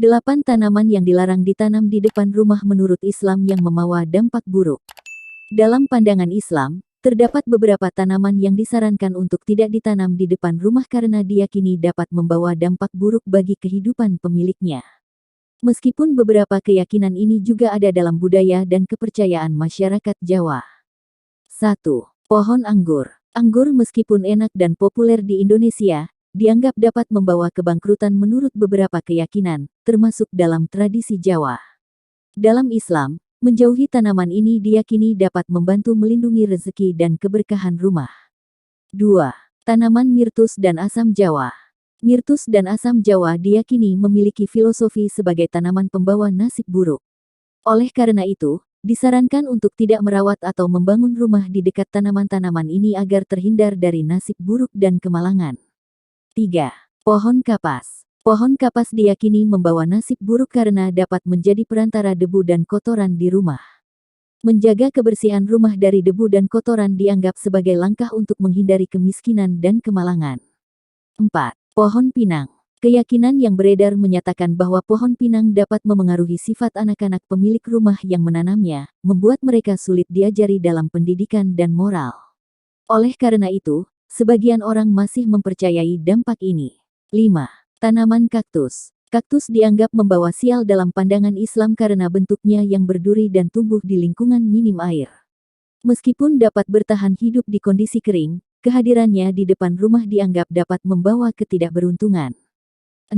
8 tanaman yang dilarang ditanam di depan rumah menurut Islam yang membawa dampak buruk. Dalam pandangan Islam, terdapat beberapa tanaman yang disarankan untuk tidak ditanam di depan rumah karena diyakini dapat membawa dampak buruk bagi kehidupan pemiliknya. Meskipun beberapa keyakinan ini juga ada dalam budaya dan kepercayaan masyarakat Jawa. 1. Pohon anggur. Anggur meskipun enak dan populer di Indonesia, dianggap dapat membawa kebangkrutan menurut beberapa keyakinan, termasuk dalam tradisi Jawa. Dalam Islam, menjauhi tanaman ini diyakini dapat membantu melindungi rezeki dan keberkahan rumah. 2. Tanaman mirtus dan asam jawa. Mirtus dan asam jawa diyakini memiliki filosofi sebagai tanaman pembawa nasib buruk. Oleh karena itu, disarankan untuk tidak merawat atau membangun rumah di dekat tanaman-tanaman ini agar terhindar dari nasib buruk dan kemalangan. 3. Pohon kapas. Pohon kapas diyakini membawa nasib buruk karena dapat menjadi perantara debu dan kotoran di rumah. Menjaga kebersihan rumah dari debu dan kotoran dianggap sebagai langkah untuk menghindari kemiskinan dan kemalangan. 4. Pohon pinang. Keyakinan yang beredar menyatakan bahwa pohon pinang dapat memengaruhi sifat anak-anak pemilik rumah yang menanamnya, membuat mereka sulit diajari dalam pendidikan dan moral. Oleh karena itu, sebagian orang masih mempercayai dampak ini. 5. Tanaman kaktus. Kaktus dianggap membawa sial dalam pandangan Islam karena bentuknya yang berduri dan tumbuh di lingkungan minim air. Meskipun dapat bertahan hidup di kondisi kering, kehadirannya di depan rumah dianggap dapat membawa ketidakberuntungan. 6.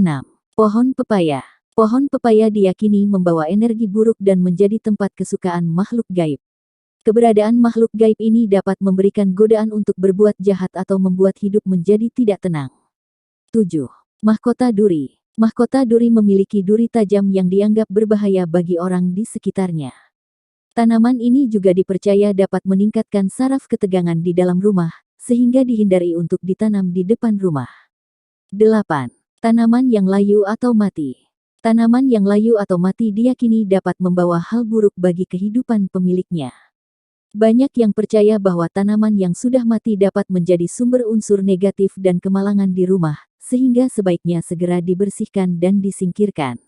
Pohon pepaya. Pohon pepaya diyakini membawa energi buruk dan menjadi tempat kesukaan makhluk gaib. Keberadaan makhluk gaib ini dapat memberikan godaan untuk berbuat jahat atau membuat hidup menjadi tidak tenang. 7. Mahkota duri. Mahkota duri memiliki duri tajam yang dianggap berbahaya bagi orang di sekitarnya. Tanaman ini juga dipercaya dapat meningkatkan saraf ketegangan di dalam rumah, sehingga dihindari untuk ditanam di depan rumah. 8. Tanaman yang layu atau mati. Tanaman yang layu atau mati diyakini dapat membawa hal buruk bagi kehidupan pemiliknya. Banyak yang percaya bahwa tanaman yang sudah mati dapat menjadi sumber unsur negatif dan kemalangan di rumah, sehingga sebaiknya segera dibersihkan dan disingkirkan.